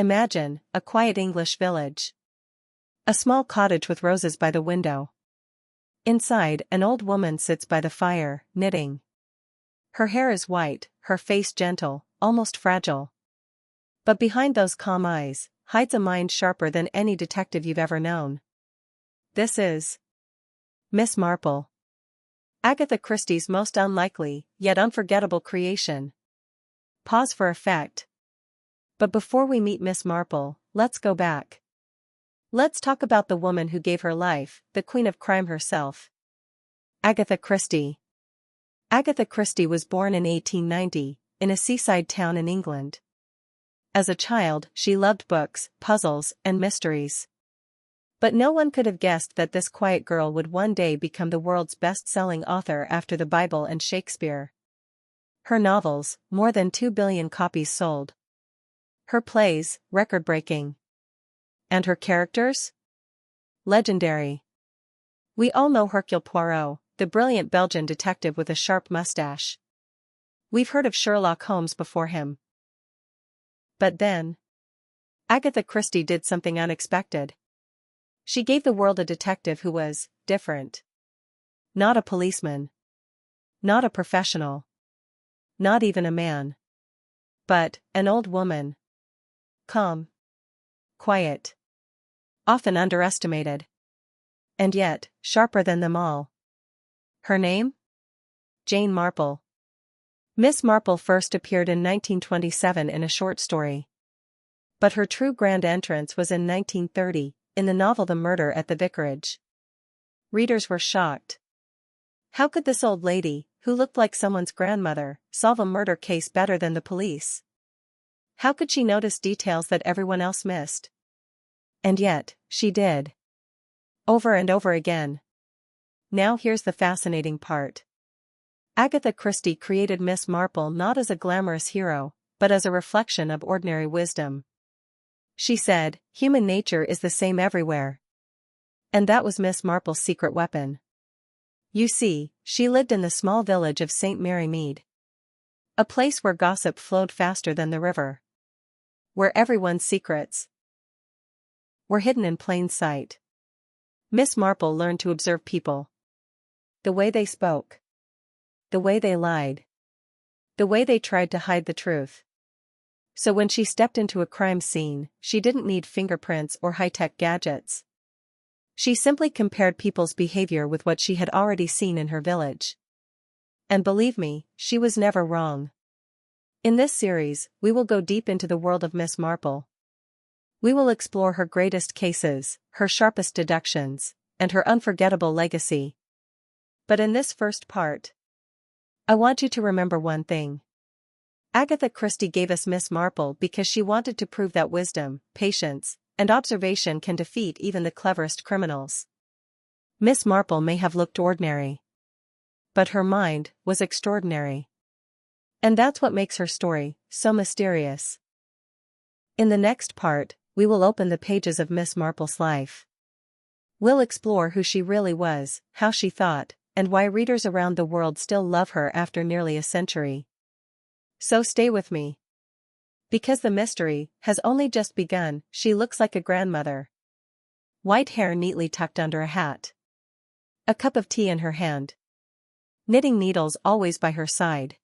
Imagine, a quiet English village. A small cottage with roses by the window. Inside, an old woman sits by the fire, knitting. Her hair is white, her face gentle, almost fragile. But behind those calm eyes, hides a mind sharper than any detective you've ever known. This is Miss Marple. Agatha Christie's most unlikely, yet unforgettable creation. Pause for effect. But before we meet Miss Marple, let's go back. Let's talk about the woman who gave her life, the queen of crime herself. Agatha Christie. Agatha Christie was born in 1890, in a seaside town in England. As a child, she loved books, puzzles, and mysteries. But no one could have guessed that this quiet girl would one day become the world's best-selling author after the Bible and Shakespeare. Her novels, more than 2 billion copies sold. Her plays, record-breaking. And her characters? Legendary. We all know Hercule Poirot, the brilliant Belgian detective with a sharp mustache. We've heard of Sherlock Holmes before him. But then, Agatha Christie did something unexpected. She gave the world a detective who was different. Not a policeman. Not a professional. Not even a man. But an old woman. Calm. Quiet. Often underestimated. And yet, sharper than them all. Her name? Jane Marple. Miss Marple first appeared in 1927 in a short story. But her true grand entrance was in 1930, in the novel The Murder at the Vicarage. Readers were shocked. How could this old lady, who looked like someone's grandmother, solve a murder case better than the police? How could she notice details that everyone else missed? And yet, she did. Over and over again. Now here's the fascinating part. Agatha Christie created Miss Marple not as a glamorous hero, but as a reflection of ordinary wisdom. She said, human nature is the same everywhere. And that was Miss Marple's secret weapon. You see, she lived in the small village of St. Mary Mead. A place where gossip flowed faster than the river. Where everyone's secrets were hidden in plain sight. Miss Marple learned to observe people. The way they spoke. The way they lied. The way they tried to hide the truth. So when she stepped into a crime scene, she didn't need fingerprints or high-tech gadgets. She simply compared people's behavior with what she had already seen in her village. And believe me, she was never wrong. In this series, we will go deep into the world of Miss Marple. We will explore her greatest cases, her sharpest deductions, and her unforgettable legacy. But in this first part, I want you to remember one thing. Agatha Christie gave us Miss Marple because she wanted to prove that wisdom, patience, and observation can defeat even the cleverest criminals. Miss Marple may have looked ordinary. But her mind was extraordinary. And that's what makes her story so mysterious. In the next part, we will open the pages of Miss Marple's life. We'll explore who she really was, how she thought, and why readers around the world still love her after nearly a century. So stay with me. Because the mystery has only just begun. She looks like a grandmother. White hair neatly tucked under a hat. A cup of tea in her hand. Knitting needles always by her side.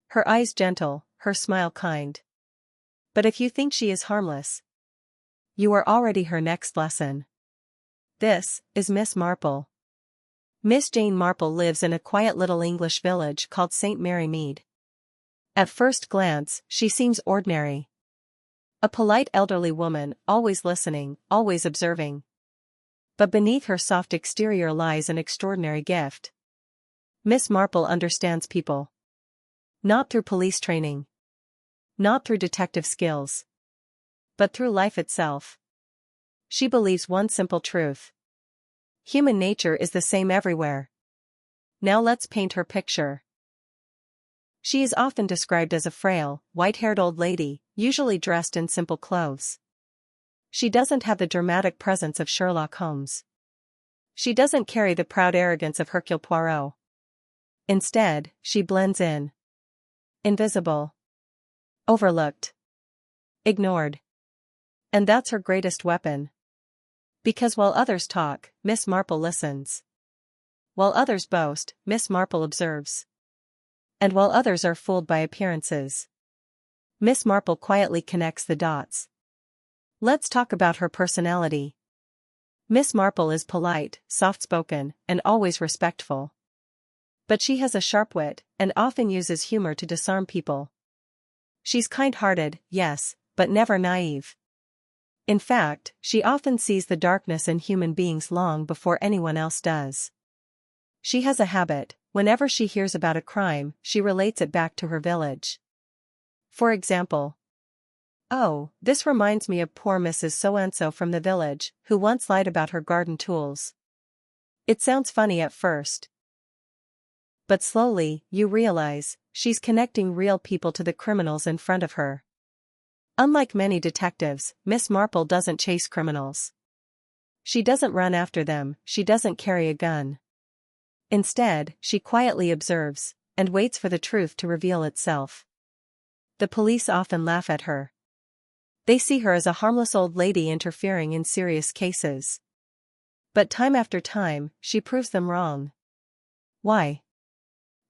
Her eyes gentle, her smile kind. But if you think she is harmless, you are already her next lesson. This is Miss Marple. Miss Jane Marple lives in a quiet little English village called St. Mary Mead. At first glance, she seems ordinary. A polite elderly woman, always listening, always observing. But beneath her soft exterior lies an extraordinary gift. Miss Marple understands people. Not through police training. Not through detective skills. But through life itself. She believes one simple truth. Human nature is the same everywhere. Now let's paint her picture. She is often described as a frail, white-haired old lady, usually dressed in simple clothes. She doesn't have the dramatic presence of Sherlock Holmes. She doesn't carry the proud arrogance of Hercule Poirot. Instead, she blends in. Invisible. Overlooked. Ignored. And that's her greatest weapon. Because while others talk, Miss Marple listens. While others boast, Miss Marple observes. And while others are fooled by appearances, Miss Marple quietly connects the dots. Let's talk about her personality. Miss Marple is polite, soft-spoken, and always respectful. But she has a sharp wit, and often uses humor to disarm people. She's kind-hearted, yes, but never naive. In fact, she often sees the darkness in human beings long before anyone else does. She has a habit: whenever she hears about a crime, she relates it back to her village. For example, "Oh, this reminds me of poor Mrs. So-and-so from the village, who once lied about her garden tools." It sounds funny at first. But slowly, you realize, she's connecting real people to the criminals in front of her. Unlike many detectives, Miss Marple doesn't chase criminals. She doesn't run after them, she doesn't carry a gun. Instead, she quietly observes, and waits for the truth to reveal itself. The police often laugh at her. They see her as a harmless old lady interfering in serious cases. But time after time, she proves them wrong. Why?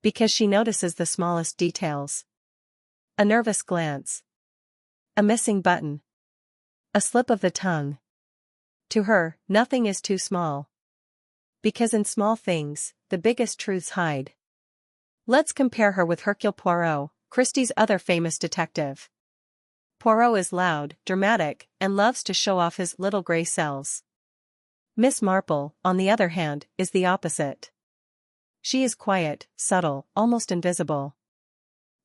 Because she notices the smallest details. A nervous glance. A missing button. A slip of the tongue. To her, nothing is too small. Because in small things, the biggest truths hide. Let's compare her with Hercule Poirot, Christie's other famous detective. Poirot is loud, dramatic, and loves to show off his little gray cells. Miss Marple, on the other hand, is the opposite. She is quiet, subtle, almost invisible.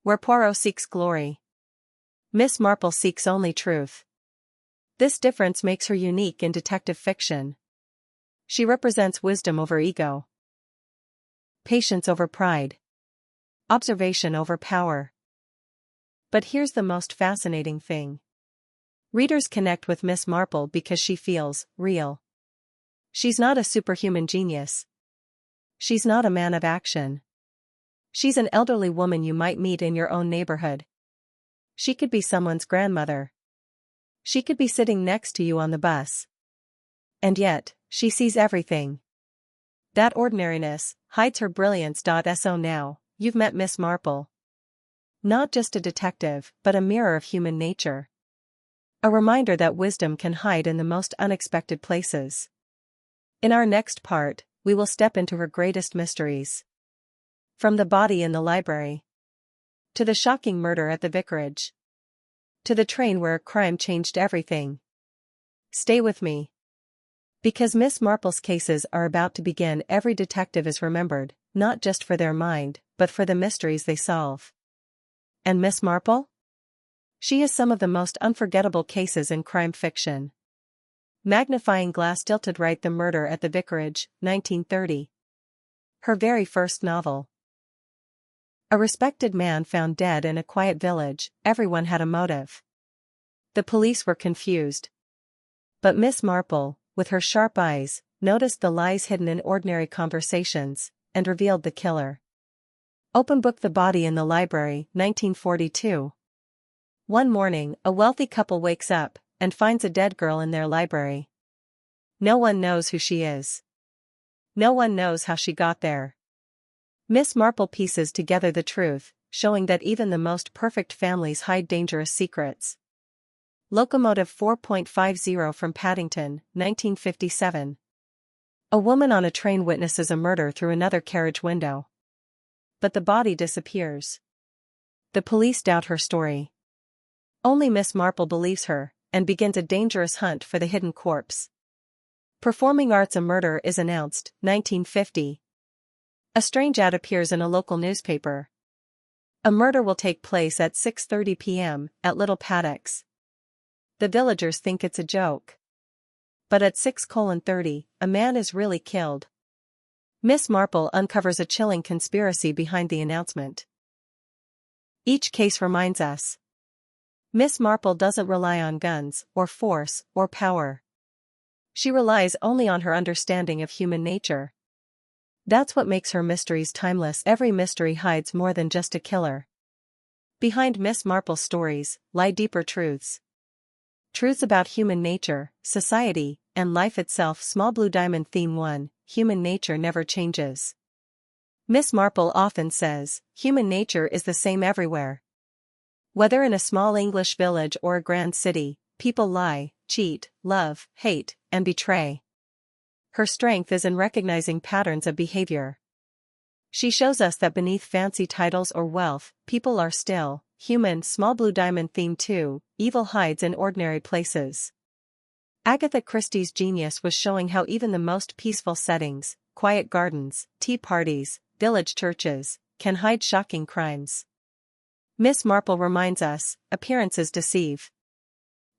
Where Poirot seeks glory, Miss Marple seeks only truth. This difference makes her unique in detective fiction. She represents wisdom over ego, patience over pride, observation over power. But here's the most fascinating thing. Readers connect with Miss Marple because she feels real. She's not a superhuman genius. She's not a man of action. She's an elderly woman you might meet in your own neighborhood. She could be someone's grandmother. She could be sitting next to you on the bus. And yet, she sees everything. That ordinariness hides her brilliance. So now, you've met Miss Marple. Not just a detective, but a mirror of human nature. A reminder that wisdom can hide in the most unexpected places. In our next part, we will step into her greatest mysteries. From the body in the library, to the shocking murder at the vicarage, to the train where a crime changed everything. Stay with me. Because Miss Marple's cases are about to begin. Every detective is remembered, not just for their mind, but for the mysteries they solve. And Miss Marple? She has some of the most unforgettable cases in crime fiction. Magnifying glass tilted right. The Murder at the Vicarage, 1930. Her very first novel. A respected man found dead in a quiet village. Everyone had a motive. The police were confused. But Miss Marple, with her sharp eyes, noticed the lies hidden in ordinary conversations, and revealed the killer. Open book. The Body in the Library, 1942. One morning, a wealthy couple wakes up, and finds a dead girl in their library. No one knows who she is. No one knows how she got there. Miss Marple pieces together the truth, showing that even the most perfect families hide dangerous secrets. Locomotive 4.50 from Paddington, 1957. A woman on a train witnesses a murder through another carriage window. But the body disappears. The police doubt her story. Only Miss Marple believes her, and begins a dangerous hunt for the hidden corpse. Performing Arts. A murder is announced, 1950. A strange ad appears in a local newspaper. A murder will take place at 6:30 p.m. at Little Paddocks. The villagers think it's a joke. But at 6:30, a man is really killed. Miss Marple uncovers a chilling conspiracy behind the announcement. Each case reminds us. Miss Marple doesn't rely on guns, or force, or power. She relies only on her understanding of human nature. That's what makes her mysteries timeless. Every mystery hides more than just a killer. Behind Miss Marple's stories lie deeper truths. Truths about human nature, society, and life itself. Small Blue Diamond Theme 1, Human Nature Never Changes. Miss Marple often says, human nature is the same everywhere. Whether in a small English village or a grand city, people lie, cheat, love, hate, and betray. Her strength is in recognizing patterns of behavior. She shows us that beneath fancy titles or wealth, people are still human. Small Blue Diamond Theme 2, Evil hides in ordinary places. Agatha Christie's genius was showing how even the most peaceful settings, quiet gardens, tea parties, village churches, can hide shocking crimes. Miss Marple reminds us, appearances deceive.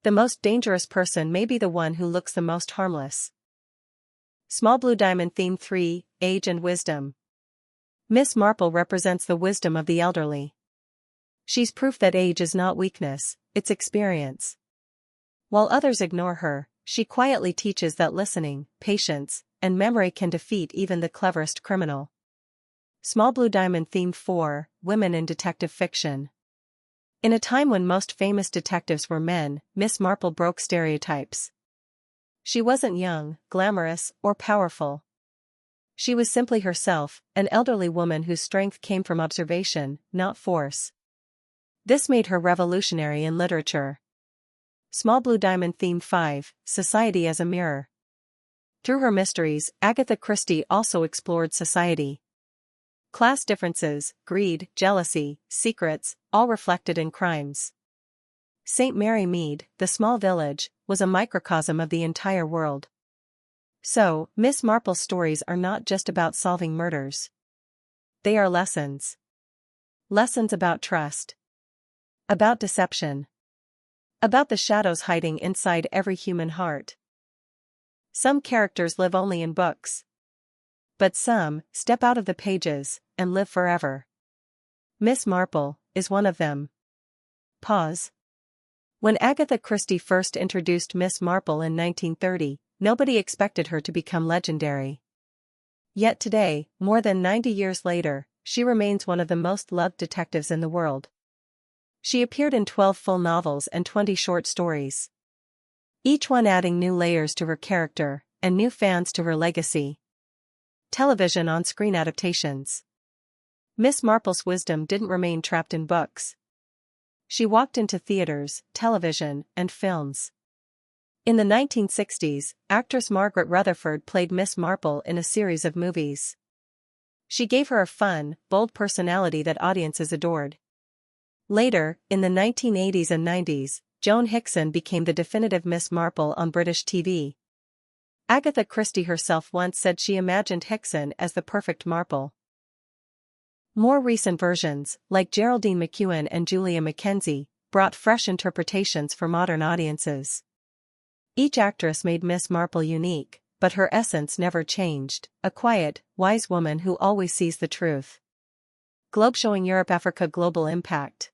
The most dangerous person may be the one who looks the most harmless. Small Blue Diamond Theme 3, Age and Wisdom. Miss Marple represents the wisdom of the elderly. She's proof that age is not weakness, it's experience. While others ignore her, she quietly teaches that listening, patience, and memory can defeat even the cleverest criminal. Small Blue Diamond Theme 4, Women in Detective Fiction. In a time when most famous detectives were men, Miss Marple broke stereotypes. She wasn't young, glamorous, or powerful. She was simply herself, an elderly woman whose strength came from observation, not force. This made her revolutionary in literature. Small Blue Diamond Theme 5, Society as a Mirror. Through her mysteries, Agatha Christie also explored society. Class differences, greed, jealousy, secrets, all reflected in crimes. St. Mary Mead, the small village, was a microcosm of the entire world. So, Miss Marple's stories are not just about solving murders. They are lessons. Lessons about trust. About deception. About the shadows hiding inside every human heart. Some characters live only in books. But some step out of the pages and live forever. Miss Marple is one of them. Pause. When Agatha Christie first introduced Miss Marple in 1930, nobody expected her to become legendary. Yet today, more than 90 years later, she remains one of the most loved detectives in the world. She appeared in 12 full novels and 20 short stories. Each one adding new layers to her character, and new fans to her legacy. Television on-screen adaptations. Miss Marple's wisdom didn't remain trapped in books. She walked into theaters, television, and films. In the 1960s, actress Margaret Rutherford played Miss Marple in a series of movies. She gave her a fun, bold personality that audiences adored. Later, in the 1980s and 90s, Joan Hickson became the definitive Miss Marple on British TV. Agatha Christie herself once said she imagined Hickson as the perfect Marple. More recent versions, like Geraldine McEwen and Julia Mackenzie, brought fresh interpretations for modern audiences. Each actress made Miss Marple unique, but her essence never changed, a quiet, wise woman who always sees the truth. Globe showing Europe-Africa global impact.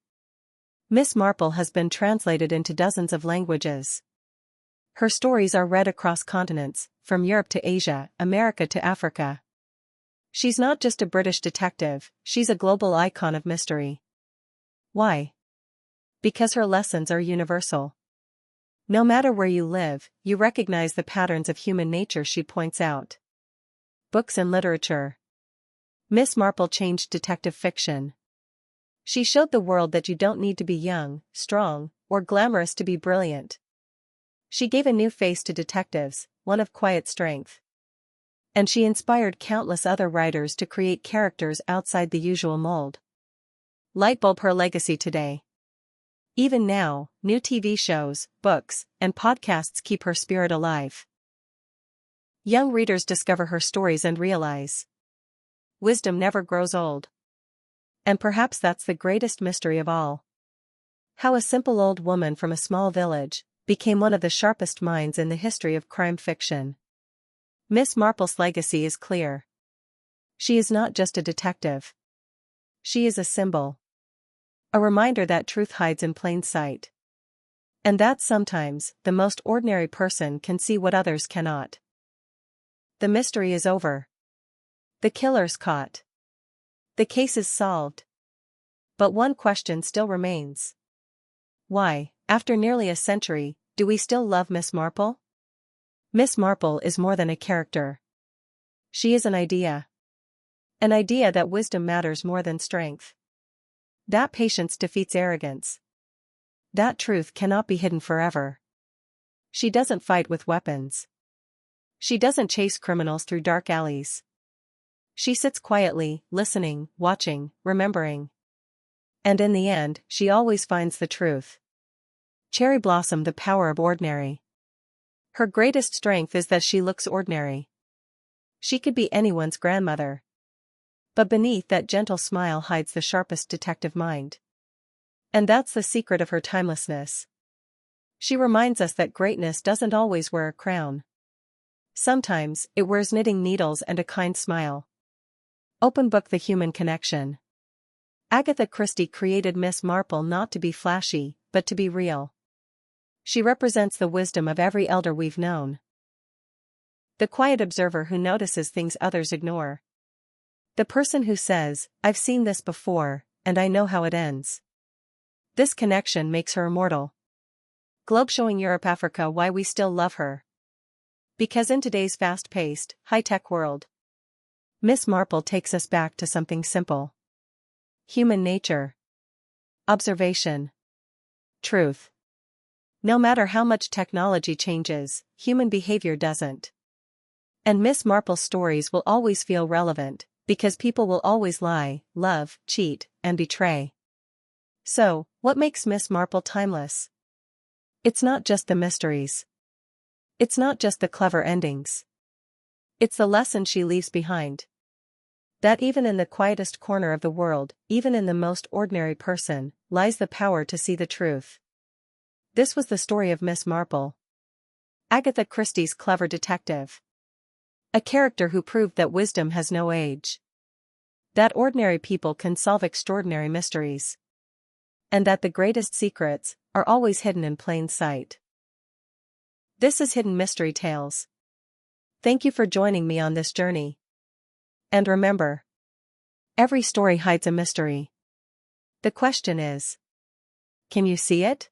Miss Marple has been translated into dozens of languages. Her stories are read across continents, from Europe to Asia, America to Africa. She's not just a British detective, she's a global icon of mystery. Why? Because her lessons are universal. No matter where you live, you recognize the patterns of human nature she points out. Books and literature. Miss Marple changed detective fiction. She showed the world that you don't need to be young, strong, or glamorous to be brilliant. She gave a new face to detectives, one of quiet strength. And she inspired countless other writers to create characters outside the usual mold. Lightbulb her legacy today. Even now, new TV shows, books, and podcasts keep her spirit alive. Young readers discover her stories and realize wisdom never grows old. And perhaps that's the greatest mystery of all. How a simple old woman from a small village became one of the sharpest minds in the history of crime fiction. Miss Marple's legacy is clear. She is not just a detective. She is a symbol. A reminder that truth hides in plain sight. And that sometimes, the most ordinary person can see what others cannot. The mystery is over. The killer's caught. The case is solved. But one question still remains. Why, after nearly a century, Do we still love Miss Marple? Miss Marple is more than a character. She is an idea. An idea that wisdom matters more than strength. That patience defeats arrogance. That truth cannot be hidden forever. She doesn't fight with weapons. She doesn't chase criminals through dark alleys. She sits quietly, listening, watching, remembering. And in the end, she always finds the truth. Cherry Blossom, the power of ordinary. Her greatest strength is that she looks ordinary. She could be anyone's grandmother. But beneath that gentle smile hides the sharpest detective mind. And that's the secret of her timelessness. She reminds us that greatness doesn't always wear a crown. Sometimes, it wears knitting needles and a kind smile. Open book: the human connection. Agatha Christie created Miss Marple not to be flashy, but to be real. She represents the wisdom of every elder we've known. The quiet observer who notices things others ignore. The person who says, "I've seen this before, and I know how it ends." This connection makes her immortal. Globe showing Europe, Africa, why we still love her. Because in today's fast-paced, high-tech world, Miss Marple takes us back to something simple. Human nature. Observation. Truth. No matter how much technology changes, human behavior doesn't. And Miss Marple's stories will always feel relevant, because people will always lie, love, cheat, and betray. So, what makes Miss Marple timeless? It's not just the mysteries. It's not just the clever endings. It's the lesson she leaves behind. That even in the quietest corner of the world, even in the most ordinary person, lies the power to see the truth. This was the story of Miss Marple. Agatha Christie's clever detective. A character who proved that wisdom has no age. That ordinary people can solve extraordinary mysteries. And that the greatest secrets are always hidden in plain sight. This is Hidden Mystery Tales. Thank you for joining me on this journey. And remember, every story hides a mystery. The question is, can you see it?